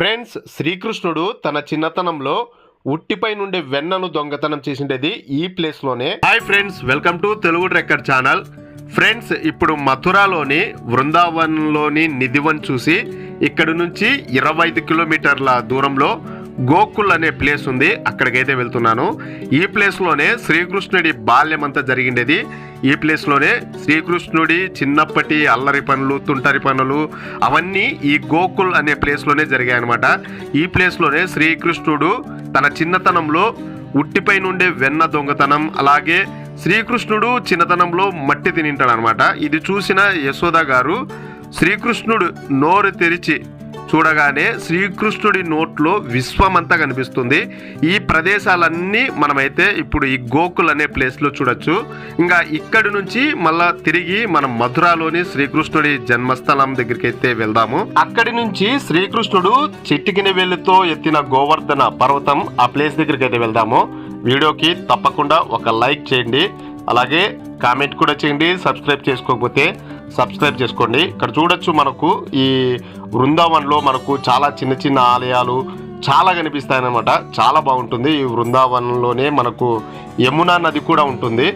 Friends, శ్రీకృష్ణుడు తన చిన్నతనంలో ఉట్టిపై నుండి వెన్నను దొంగతనం చేసిండేది ఈ ప్లేస్లోనే. Hi friends, welcome to Telugu trekker channel. Friends, ఇప్పుడు మథురాలోని వృందావన్లోని నిధివన్ చూసి ఇక్కడి నుంచి 25 కిలోమీటర్ల దూరంలో గోకుల్ అనే ప్లేస్ ఉంది. అక్కడికైతే వెళ్తున్నాను. ఈ ప్లేస్లోనే శ్రీకృష్ణుడి బాల్యం అంతా జరిగిండేది. ఈ ప్లేస్లోనే శ్రీకృష్ణుడి చిన్నప్పటి అల్లరి పనులు, తుంటరి పనులు అవన్నీ ఈ గోకుల్ అనే ప్లేస్లోనే జరిగాయన్నమాట. ఈ ప్లేస్లోనే శ్రీకృష్ణుడు తన చిన్నతనంలో ఉట్టిపై నుండే వెన్న దొంగతనం, అలాగే శ్రీకృష్ణుడు చిన్నతనంలో మట్టి తినింటాడు అనమాట. ఇది చూసిన యశోద గారు శ్రీకృష్ణుడు నోరు తెరిచి చూడగానే శ్రీకృష్ణుడి నోట్లో విశ్వమంతా కనిపిస్తుంది. ఈ ప్రదేశాలన్నీ మనమైతే ఇప్పుడు ఈ గోకుల్ అనే ప్లేస్లో చూడొచ్చు. ఇంకా ఇక్కడి నుంచి మళ్ళా తిరిగి మనం మథురాలోని శ్రీకృష్ణుడి జన్మస్థలం దగ్గరికి అయితే వెళ్దాము. అక్కడి నుంచి శ్రీకృష్ణుడు చిటికిన వేలుతో ఎత్తిన గోవర్ధన పర్వతం ఆ ప్లేస్ దగ్గరికి అయితే వెళ్దాము. వీడియోకి తప్పకుండా ఒక లైక్ చేయండి, అలాగే కామెంట్ కూడా చేయండి. సబ్స్క్రైబ్ చేసుకోకపోతే సబ్స్క్రైబ్ చేసుకోండి. ఇక్కడ చూడొచ్చు, మనకు ఈ వృందావన్లో మనకు చాలా చిన్న చిన్న ఆలయాలు చాలా కనిపిస్తాయి అన్నమాట. చాలా బాగుంటుంది. ఈ వృందావన్లోనే మనకు యమునా నది కూడా ఉంటుంది.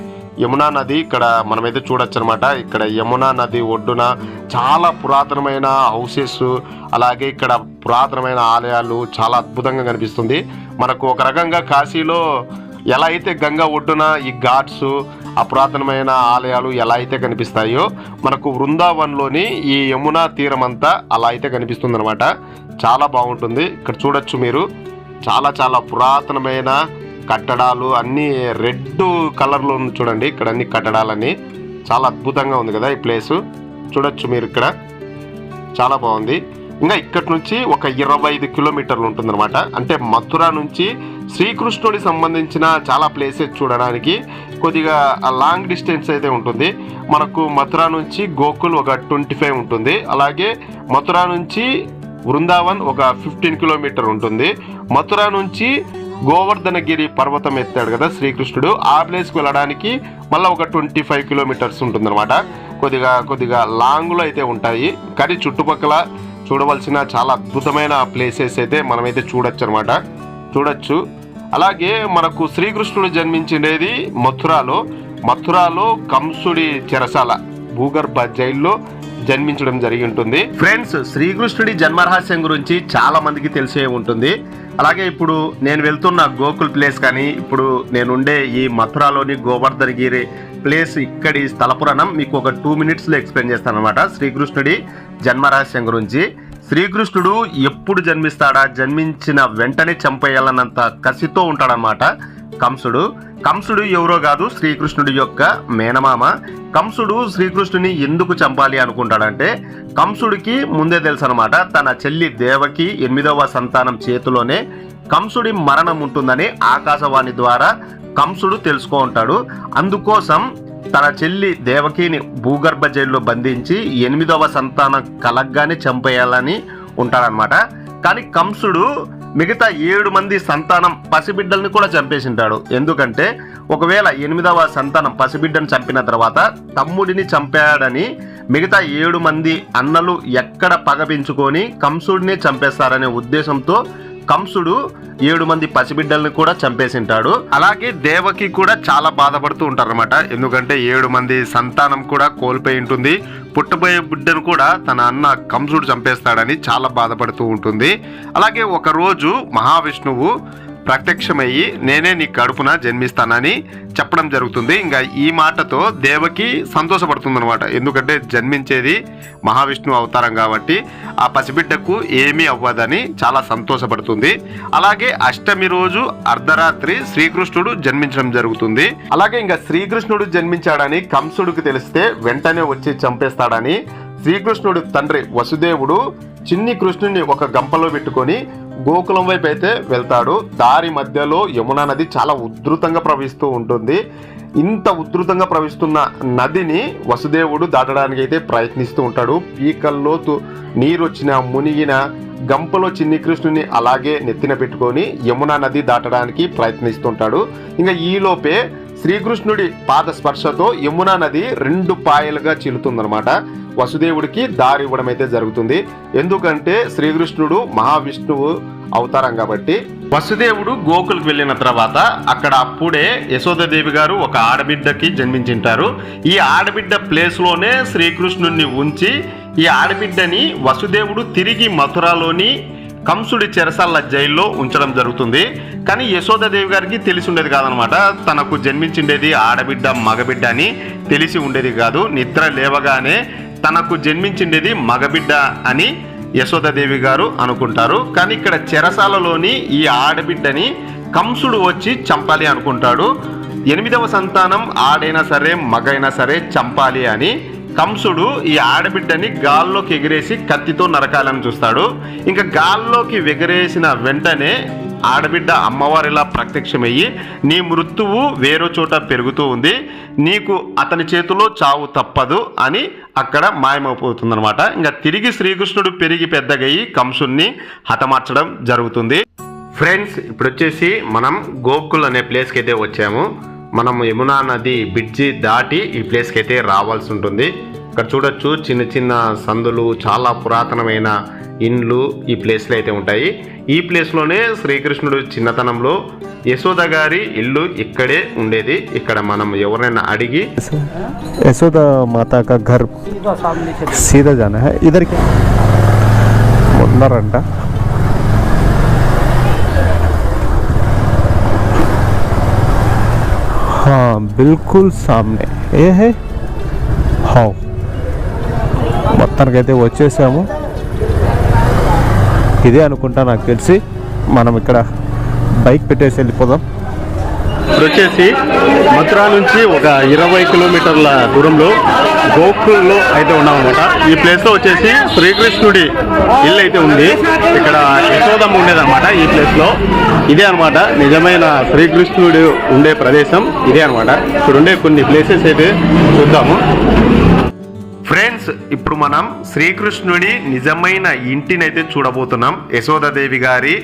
యమునా నది ఇక్కడ మనమైతే చూడొచ్చు అనమాట. ఇక్కడ యమునా నది ఒడ్డున చాలా పురాతనమైన హౌసెస్, అలాగే ఇక్కడ పురాతనమైన ఆలయాలు చాలా అద్భుతంగా కనిపిస్తుంది. మనకు ఒక రకంగా కాశీలో ఎలా అయితే గంగా ఒడ్డున ఈ ఘాట్స్, ఆ పురాతనమైన ఆలయాలు ఎలా అయితే కనిపిస్తాయో, మనకు వృందావన్లోని ఈ యమునా తీరం అంతా అలా అయితే కనిపిస్తుంది అనమాట. చాలా బాగుంటుంది. ఇక్కడ చూడొచ్చు మీరు, చాలా చాలా పురాతనమైన కట్టడాలు అన్నీ రెడ్ కలర్లో చూడండి. ఇక్కడ అన్ని కట్టడాలన్నీ చాలా అద్భుతంగా ఉంది కదా ఈ ప్లేసు. చూడొచ్చు మీరు, ఇక్కడ చాలా బాగుంది. ఇంకా ఇక్కడి నుంచి ఒక 25 కిలోమీటర్లు ఉంటుందన్నమాట. అంటే మథుర నుంచి శ్రీకృష్ణుడికి సంబంధించిన చాలా ప్లేసెస్ చూడడానికి కొద్దిగా లాంగ్ డిస్టెన్స్ అయితే ఉంటుంది. మనకు మథుర నుంచి గోకుల్ ఒక 25 ఉంటుంది. అలాగే మథుర నుంచి వృందావన్ ఒక 15 కిలోమీటర్ ఉంటుంది. మథుర నుంచి గోవర్ధనగిరి పర్వతం ఎత్తాడు కదా శ్రీకృష్ణుడు, ఆ ప్లేస్కి వెళ్ళడానికి మళ్ళీ ఒక 25 కిలోమీటర్స్ ఉంటుందన్నమాట. కొద్దిగా లాంగ్లో అయితే ఉంటాయి, కానీ చుట్టుపక్కల చూడవలసిన చాలా అద్భుతమైన ప్లేసెస్ అయితే మనమైతే చూడొచ్చు అనమాట. చూడొచ్చు. అలాగే మనకు శ్రీకృష్ణుడు జన్మించినది మథురాలో కంసుడి చెరసాల భూగర్భ జైల్లో జన్మించడం జరిగి ఉంటుంది. ఫ్రెండ్స్, శ్రీకృష్ణుడి జన్మరహస్యం గురించి చాలా మందికి తెలిసే ఉంటుంది. అలాగే ఇప్పుడు నేను వెళ్తున్న గోకుల్ ప్లేస్ కానీ, ఇప్పుడు నేనుండే ఈ మథురాలోని గోవర్ధనగిరి ప్లేస్, ఇక్కడి స్థల పురాణం మీకు ఒక 2 మినిట్స్లో ఎక్స్ప్లెయిన్ చేస్తాను అనమాట. శ్రీకృష్ణుడి జన్మరహస్యం గురించి. శ్రీకృష్ణుడు ఎప్పుడు జన్మిస్తాడా, జన్మించిన వెంటనే చంపేయాలన్నంత కసితో ఉంటాడనమాట కంసుడు ఎవరో కాదు, శ్రీకృష్ణుడి యొక్క మేనమామ. కంసుడు శ్రీకృష్ణుని ఎందుకు చంపాలి అనుకుంటాడంటే, కంసుడికి ముందే తెలుసు అనమాట, తన చెల్లి దేవకి 8వ సంతానం చేతిలోనే కంసుడి మరణం ఉంటుందని ఆకాశవాణి ద్వారా కంసుడు తెలుసుకో ఉంటాడు. అందుకోసం తన చెల్లి దేవకిని భూగర్భ జైల్లో బంధించి 8వ సంతానం కలగ్గానే చంపేయాలని ఉంటాడనమాట. కానీ కంసుడు మిగతా 7 మంది సంతానం పసిబిడ్డల్ని కూడా చంపేసింటాడు. ఎందుకంటే ఒకవేళ 8వ సంతానం పసిబిడ్డను చంపిన తర్వాత తమ్ముడిని చంపాడని మిగతా 7 మంది అన్నలు ఎక్కడ పగ పెంచుకొని కంసుడిని చంపేస్తారనే ఉద్దేశంతో కంసుడు 7 మంది పసిబిడ్డల్ని కూడా చంపేసింటాడు. అలాగే దేవకి కూడా చాలా బాధపడుతూ ఉంటారన్నమాట. ఎందుకంటే 7 మంది సంతానం కూడా కోల్పోయి ఉంటుంది. పుట్టబోయే బిడ్డను కూడా తన అన్న కంసుడు చంపేస్తాడని చాలా బాధపడుతూ ఉంటుంది. అలాగే ఒకరోజు మహావిష్ణువు ప్రత్యక్షమయ్యి నేనే నీ కడుపున జన్మిస్తానని చెప్పడం జరుగుతుంది. ఇంకా ఈ మాటతో దేవకి సంతోషపడుతుంది అనమాట. ఎందుకంటే జన్మించేది మహావిష్ణువు అవతారం కాబట్టి ఆ పసిబిడ్డకు ఏమీ అవ్వదని చాలా సంతోషపడుతుంది. అలాగే అష్టమి రోజు అర్ధరాత్రి శ్రీకృష్ణుడు జన్మించడం జరుగుతుంది. అలాగే ఇంకా శ్రీకృష్ణుడు జన్మించాడని కంసుడికి తెలిస్తే వెంటనే వచ్చి చంపేస్తాడని శ్రీకృష్ణుడి తండ్రి వసుదేవుడు చిన్ని కృష్ణుడిని ఒక గంపలో పెట్టుకొని గోకులం వైపు అయితే వెళ్తాడు. దారి మధ్యలో యమునా నది చాలా ఉధృతంగా ప్రవహిస్తూ ఉంటుంది. ఇంత ఉధృతంగా ప్రవహిస్తున్న నదిని వసుదేవుడు దాటడానికి అయితే ప్రయత్నిస్తూ ఉంటాడు. పీకల్లో నీరు వచ్చిన మునిగిన గంపలో చిన్ని కృష్ణుని అలాగే నెత్తిన పెట్టుకొని యమునా నది దాటడానికి ప్రయత్నిస్తుంటాడు. ఇంకా ఈలోపే శ్రీకృష్ణుడి పాద స్పర్శతో యమునా నది 2 పాయలుగా చీలుతుందనమాట. వసుదేవుడికి దారి ఇవ్వడం అయితే జరుగుతుంది. ఎందుకంటే శ్రీకృష్ణుడు మహావిష్ణువు అవతారం కాబట్టి. వసుదేవుడు గోకులకు వెళ్ళిన తర్వాత అక్కడ అప్పుడే యశోదాదేవి గారు ఒక ఆడబిడ్డకి జన్మించింటారు. ఈ ఆడబిడ్డ ప్లేస్ లోనే శ్రీకృష్ణుడిని ఉంచి ఈ ఆడబిడ్డని వసుదేవుడు తిరిగి మథురాలోని కంసుడి చెరసాల జైల్లో ఉంచడం జరుగుతుంది. కానీ యశోదాదేవి గారికి తెలిసి ఉండేది కాదనమాట. తనకు జన్మించిండేది ఆడబిడ్డ మగబిడ్డ అని తెలిసి ఉండేది కాదు. నిద్ర లేవగానే తనకు జన్మించిండేది మగబిడ్డ అని యశోదాదేవి గారు అనుకుంటారు. కానీ ఇక్కడ చెరసాలలోని ఈ ఆడబిడ్డని కంసుడు వచ్చి చంపాలి అనుకుంటాడు. 8వ సంతానం ఆడైనా సరే మగైనా సరే చంపాలి అని కంసుడు ఈ ఆడబిడ్డని గాల్లోకి ఎగిరేసి కత్తితో నరకాలని చూస్తాడు. ఇంకా గాల్లోకి ఎగిరేసిన వెంటనే ఆడబిడ్డ అమ్మవారిలా ప్రత్యక్షమయ్యి నీ మృత్యువు వేరే చోట పెరుగుతూ ఉంది, నీకు అతని చేతిలో చావు తప్పదు అని అక్కడ మాయమైపోతుందన్నమాట. ఇంకా తిరిగి శ్రీకృష్ణుడు పెరిగి పెద్దగయ్యి కంసుడిని హతమార్చడం జరుగుతుంది. ఫ్రెండ్స్, ఇప్పుడు వచ్చేసి మనం గోకుల్ అనే ప్లేస్కి అయితే వచ్చాము. మనం యమునా నది బ్రిడ్జి దాటి ఈ ప్లేస్కి అయితే రావాల్సి ఉంటుంది. ఇక్కడ చూడొచ్చు చిన్న చిన్న సందులు, చాలా పురాతనమైన ఇండ్లు ఈ ప్లేస్లో అయితే ఉంటాయి. ఈ ప్లేస్లోనే శ్రీకృష్ణుడు చిన్నతనంలో యశోద గారి ఇల్లు ఇక్కడే ఉండేది. ఇక్కడ మనం ఎవరైనా అడిగి యశోద మాతా కా ఘర్ సీదా జానా హై ఇధర్ కి ముందరంట. हाँ बिल्कुल सामने ये है. हाँ మొత్తానికైతే వచ్చేసాము. ఇదే అనుకుంటా నాకు తెలిసి. మనం ఇక్కడ బైక్ పెట్టేసి వెళ్ళిపోదాం. ఇప్పుడు వచ్చేసి మథురా నుంచి ఒక 20 కిలోమీటర్ల దూరంలో గోకుల్లో అయితే ఉన్నామన్నమాట. ఈ ప్లేస్లో వచ్చేసి శ్రీకృష్ణుడి ఇల్లు అయితే ఉంది. ఇక్కడ యశోదమ్మ ఉండేదన్నమాట. ఈ ప్లేస్లో ఇదే అనమాట నిజమైన శ్రీకృష్ణుడు ఉండే ప్రదేశం. ఇదే అనమాట. ఇక్కడ ఉండే కొన్ని ప్లేసెస్ అయితే చూద్దాము. ఫ్రెండ్స్, ఇప్పుడు మనం శ్రీకృష్ణుడి నిజమైన ఇంటినైతే చూడబోతున్నాం. యశోదాదేవి గారి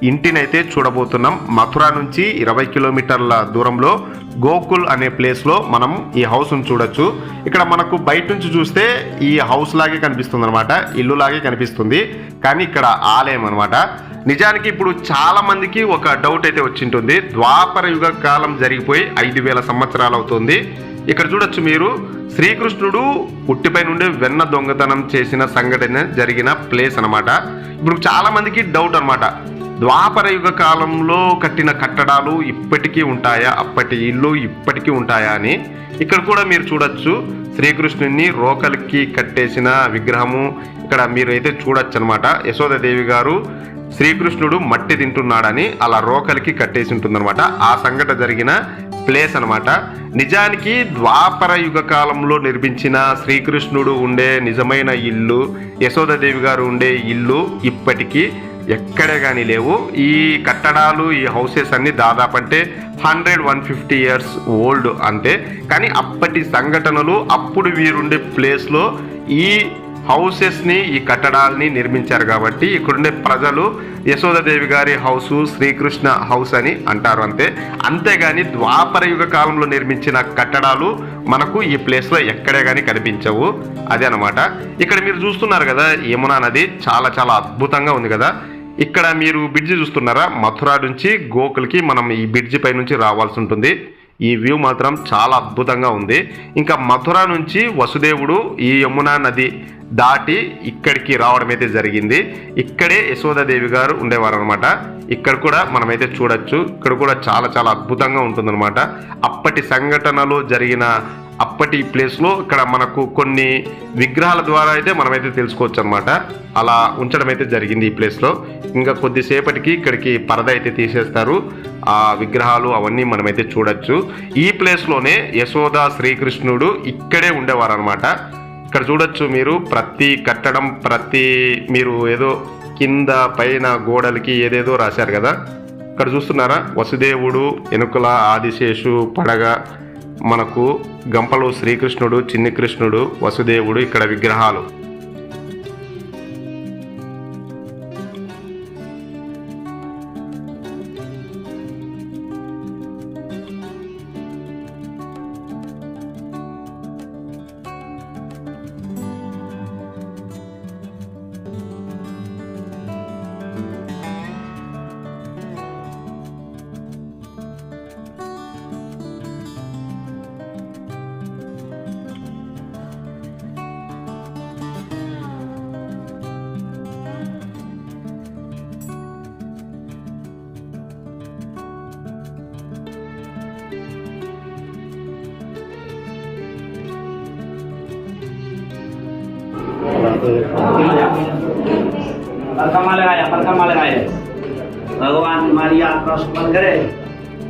ఇంటినైతే చూడబోతున్నాం. మథురా నుంచి 20 కిలోమీటర్ల దూరంలో గోకుల్ అనే ప్లేస్లో మనం ఈ హౌస్ను చూడొచ్చు. ఇక్కడ మనకు బయట నుంచి చూస్తే ఈ హౌస్ లాగే కనిపిస్తుంది అనమాట, ఇల్లు లాగే కనిపిస్తుంది. కానీ ఇక్కడ ఆలయం అనమాట. నిజానికి ఇప్పుడు చాలా మందికి ఒక డౌట్ అయితే వచ్చింటుంది. ద్వాపర యుగ కాలం జరిగిపోయి 5000 సంవత్సరాలు అవుతుంది. ఇక్కడ చూడొచ్చు మీరు, శ్రీకృష్ణుడు ఉట్టిపై నుండి వెన్న దొంగతనం చేసిన సంఘటన జరిగిన ప్లేస్ అనమాట. ఇప్పుడు చాలా మందికి డౌట్ అనమాట, ద్వాపర యుగ కాలంలో కట్టిన కట్టడాలు ఇప్పటికీ ఉంటాయా, అప్పటి ఇల్లు ఇప్పటికీ ఉంటాయా అని. ఇక్కడ కూడా మీరు చూడొచ్చు శ్రీకృష్ణుడిని రోకలికి కట్టేసిన విగ్రహము ఇక్కడ మీరు అయితే చూడొచ్చు అనమాట. యశోదాదేవి గారు శ్రీకృష్ణుడు మట్టి తింటున్నాడని అలా రోకలికి కట్టేసి ఉంటుందన్నమాట. ఆ సంఘటన జరిగిన ప్లేస్ అనమాట. నిజానికి ద్వాపర యుగ కాలంలో నిర్మించిన శ్రీకృష్ణుడు ఉండే నిజమైన ఇల్లు, యశోదాదేవి గారు ఉండే ఇల్లు ఇప్పటికీ ఎక్కడే కానీ లేవు. ఈ కట్టడాలు, ఈ హౌసెస్ అన్ని దాదాపు అంటే 100-150 ఇయర్స్ ఓల్డ్ అంతే. కానీ అప్పటి సంఘటనలు, అప్పుడు వీరుండే ప్లేస్లో ఈ హౌసెస్ని, ఈ కట్టడాలని నిర్మించారు కాబట్టి ఇక్కడుండే ప్రజలు యశోదాదేవి గారి హౌసు శ్రీకృష్ణ హౌస్ అని అంటారు అంతే. అంతేగాని ద్వాపర యుగ కాలంలో నిర్మించిన కట్టడాలు మనకు ఈ ప్లేస్లో ఎక్కడే కానీ కనిపించవు. అదే అనమాట. ఇక్కడ మీరు చూస్తున్నారు కదా యమునా నది, చాలా చాలా అద్భుతంగా ఉంది కదా. ఇక్కడ మీరు బ్రిడ్జి చూస్తున్నారా, మథురా నుంచి గోకుల్కి మనం ఈ బ్రిడ్జి పై నుంచి రావాల్సి ఉంటుంది. ఈ వ్యూ మాత్రం చాలా అద్భుతంగా ఉంది. ఇంకా మథురా నుంచి వసుదేవుడు ఈ యమునా నది దాటి ఇక్కడికి రావడం అయితే జరిగింది. ఇక్కడే యశోదాదేవి గారు ఉండేవారు అనమాట. ఇక్కడ కూడా మనమైతే చూడొచ్చు. ఇక్కడ కూడా చాలా చాలా అద్భుతంగా ఉంటుందన్నమాట. అప్పటి సంఘటనలు జరిగిన అప్పటి ప్లేస్లో ఇక్కడ మనకు కొన్ని విగ్రహాల ద్వారా అయితే మనమైతే తెలుసుకోవచ్చు అనమాట. అలా ఉంచడం అయితే జరిగింది ఈ ప్లేస్లో. ఇంకా కొద్దిసేపటికి ఇక్కడికి పరద అయితే తీసేస్తారు. ఆ విగ్రహాలు అవన్నీ మనమైతే చూడొచ్చు. ఈ ప్లేస్లోనే యశోద శ్రీకృష్ణుడు ఇక్కడే ఉండేవారు అనమాట. ఇక్కడ చూడొచ్చు మీరు, ప్రతి కట్టడం, ప్రతి మీరు ఏదో కింద పైన గోడలకి ఏదేదో రాశారు కదా. ఇక్కడ చూస్తున్నారా, వసుదేవుడు, ఎనుకల ఆదిశేషు, పడగ, మనకు గంపలో శ్రీకృష్ణుడు, చిన్ని కృష్ణుడు, వసుదేవుడు, ఇక్కడ విగ్రహాలు. परिक्रमा लगाए भगवान तुम्हारी यात्रा सफल करे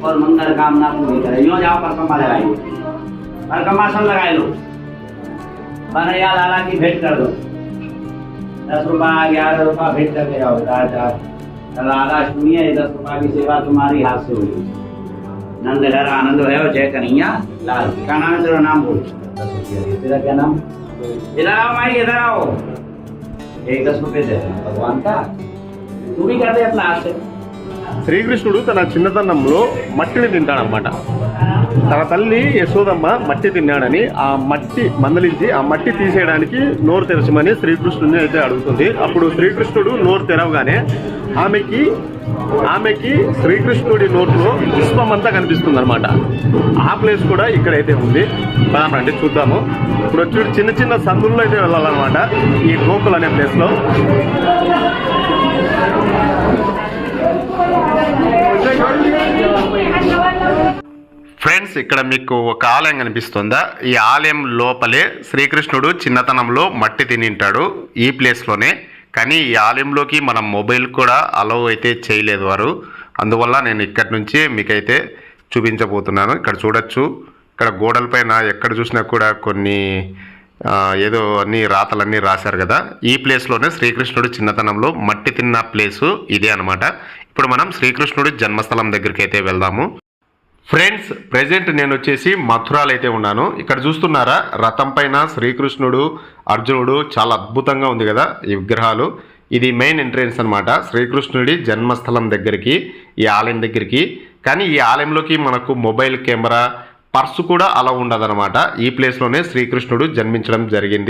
और मंगल कामना पूरी करे। यूँ जाओ परिक्रमा लगाइए, परिक्रमा सब लगाए लो, बनैया लाला की भेंट कर दो, 10 रुपया 11 रुपया भेंट करके जाओ। लाला सुनिए, 10 रुपया की सेवा तुम्हारी हाथ से हुई। नंद घर आनंद है जय कन्हैया लाल। क्या नाम है तेरा? नाम बोल। तेरा क्या नाम? इधर आओ माई, इधर आओ। एक 10 रुपये दे भगवान का, तू भी कर दे अपना हाथ से। శ్రీకృష్ణుడు తన చిన్నతనంలో మట్టిని తింటాడనమాట. తన తల్లి యశోదమ్మ మట్టి తిన్నాడని ఆ మట్టి మందలించి ఆ మట్టి తీసేయడానికి నోరు తెరచమని శ్రీకృష్ణుడిని అయితే అడుగుతుంది. అప్పుడు శ్రీకృష్ణుడు నోరు తెరవగానే ఆమెకి శ్రీకృష్ణుడి నోట్లో విశ్వం అంతా కనిపిస్తుంది అనమాట. ఆ ప్లేస్ కూడా ఇక్కడైతే ఉంది. అంటే చూద్దాము. ఇప్పుడు వచ్చి చిన్న చిన్న సందుల్లో అయితే వెళ్ళాలన్నమాట ఈ గోకుల్ అనే ప్లేస్లో. ఫ్రెండ్స్, ఇక్కడ మీకు ఒక ఆలయం కనిపిస్తుందా? ఈ ఆలయం లోపలే శ్రీకృష్ణుడు చిన్నతనంలో మట్టి తినింటాడు ఈ ప్లేస్లోనే. కానీ ఈ ఆలయంలోకి మనం మొబైల్ కూడా అలౌ అయితే చేయలేదు వారు. అందువల్ల నేను ఇక్కడి నుంచి మీకైతే చూపించబోతున్నాను. ఇక్కడ చూడొచ్చు, ఇక్కడ గోడలపైన ఎక్కడ చూసినా కూడా కొన్ని ఏదో అన్ని రాతలన్నీ రాశారు కదా. ఈ ప్లేస్లోనే శ్రీకృష్ణుడు చిన్నతనంలో మట్టి తిన్న ప్లేసు ఇదే అనమాట. ఇప్పుడు మనం శ్రీకృష్ణుడి జన్మస్థలం దగ్గరికి అయితే వెళ్దాము. ఫ్రెండ్స్, ప్రెజెంట్ నేను వచ్చేసి మథురాలో అయితే ఉన్నాను. ఇక్కడ చూస్తున్నారా, రథం పైన శ్రీకృష్ణుడు, అర్జునుడు, చాలా అద్భుతంగా ఉంది కదా ఈ విగ్రహాలు. ఇది మెయిన్ ఎంట్రెన్స్ అనమాట శ్రీకృష్ణుడి జన్మస్థలం దగ్గరికి, ఈ ఆలయం దగ్గరికి. కానీ ఈ ఆలయంలోకి మనకు మొబైల్ కెమెరా, పర్సు కూడా అలా ఉండదన్నమాట. ఈ ప్లేస్లోనే శ్రీకృష్ణుడు జన్మించడం జరిగింది.